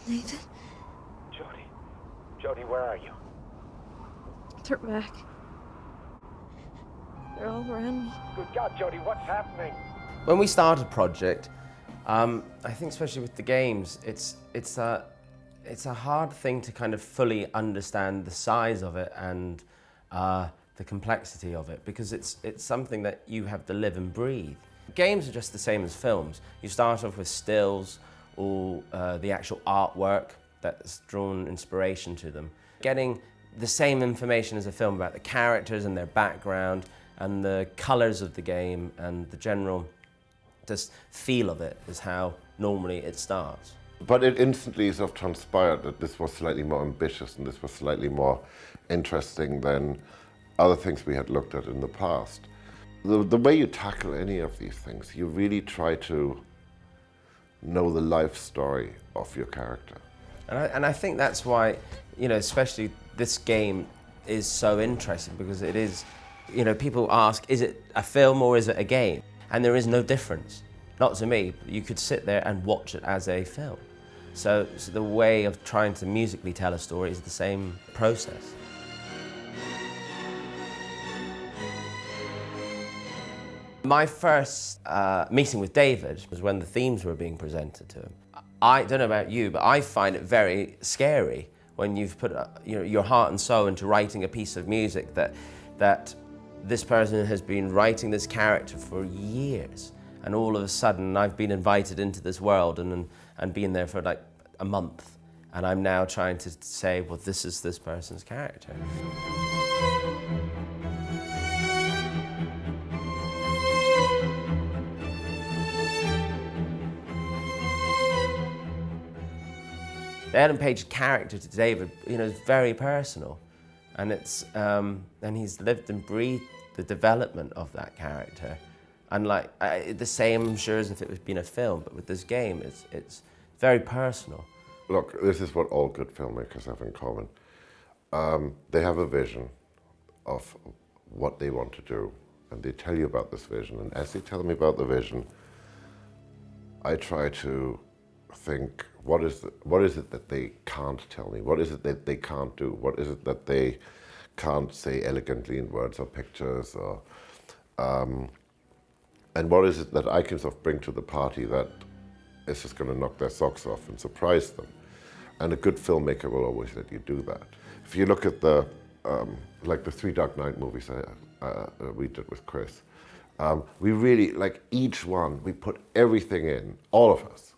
Nathan? Jody. Jody, where are you? They're back. They're all around me. Good God, Jody, what's happening? When we started Project, I think especially with the games, it's a hard thing to kind of fully understand the size of it and the complexity of it, because it's something that you have to live and breathe. Games are just the same as films. You start off with stills or the actual artwork that's drawn inspiration to them. Getting the same information as a film about the characters and their background and the colours of the game and the general just feel of it is how normally it starts. But it instantly sort of transpired that this was slightly more ambitious and this was slightly more interesting than other things we had looked at in the past. The way you tackle any of these things, you really try to know the life story of your character. And I think that's why, you know, especially this game is so interesting, because it is, you know, people ask, is it a film or is it a game? And there is no difference. Not to me. You could sit there and watch it as a film. So the way of trying to musically tell a story is the same process. My first meeting with David was when the themes were being presented to him. I don't know about you, but I find it very scary when you've put your heart and soul into writing a piece of music that this person has been writing this character for years, and all of a sudden I've been invited into this world and been there for like a month, and I'm now trying to say, well, this is this person's character. The Ellen Page character to David, you know, is very personal, and and he's lived and breathed the development of that character, and like the same, I'm sure, as if it was been a film, but with this game, it's very personal. Look, this is what all good filmmakers have in common. They have a vision of what they want to do, and they tell you about this vision, and as they tell me about the vision, I try to think, what is it that they can't tell me? What is it that they can't do? What is it that they can't say elegantly in words or pictures? Or, and what is it that I can sort of bring to the party that is just going to knock their socks off and surprise them? And a good filmmaker will always let you do that. If you look at the, like the 3 Dark Knight movies we did with Chris, we really, like each one, we put everything in, all of us.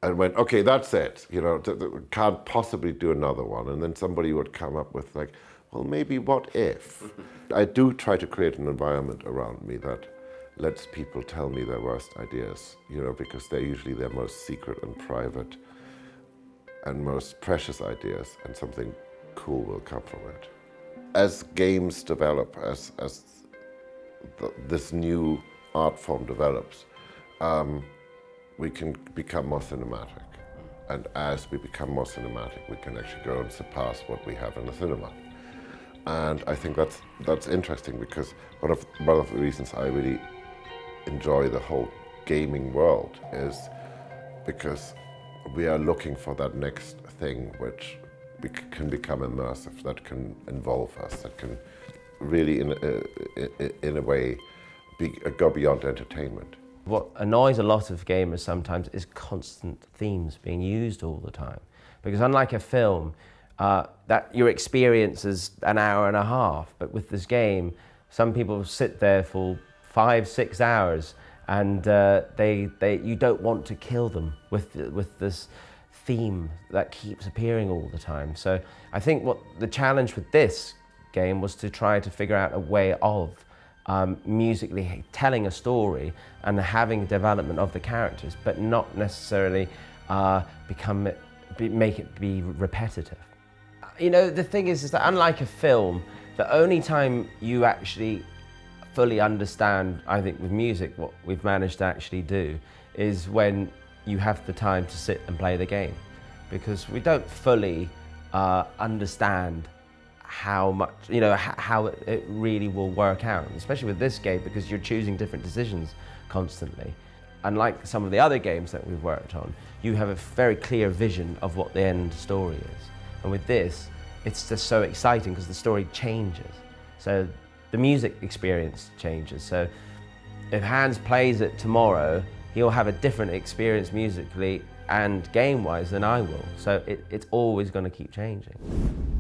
And went, okay, that's it, you know, can't possibly do another one. And then somebody would come up with like, well, maybe what if? I do try to create an environment around me that lets people tell me their worst ideas, you know, because they're usually their most secret and private and most precious ideas, and something cool will come from it. As games develop, as this new art form develops, we can become more cinematic. And as we become more cinematic, we can actually go and surpass what we have in the cinema. And I think that's interesting, because one of the reasons I really enjoy the whole gaming world is because we are looking for that next thing which can become immersive, that can involve us, that can really, in a way, go beyond entertainment. What annoys a lot of gamers sometimes is constant themes being used all the time. Because unlike a film, that your experience is an hour and a half, but with this game, some people sit there for 5-6 hours, and you don't want to kill them with this theme that keeps appearing all the time. So I think what the challenge with this game was to try to figure out a way of musically telling a story and having development of the characters, but not necessarily make it be repetitive. You know, the thing is that unlike a film, the only time you actually fully understand, I think with music, what we've managed to actually do is when you have the time to sit and play the game, because we don't fully understand how much, you know, how it really will work out, especially with this game, because you're choosing different decisions constantly. unlike some of the other games that we've worked on, you have a very clear vision of what the end story is. And with this, it's just so exciting because the story changes. So the music experience changes. So if Hans plays it tomorrow, he'll have a different experience musically and game-wise than I will. So it's always going to keep changing.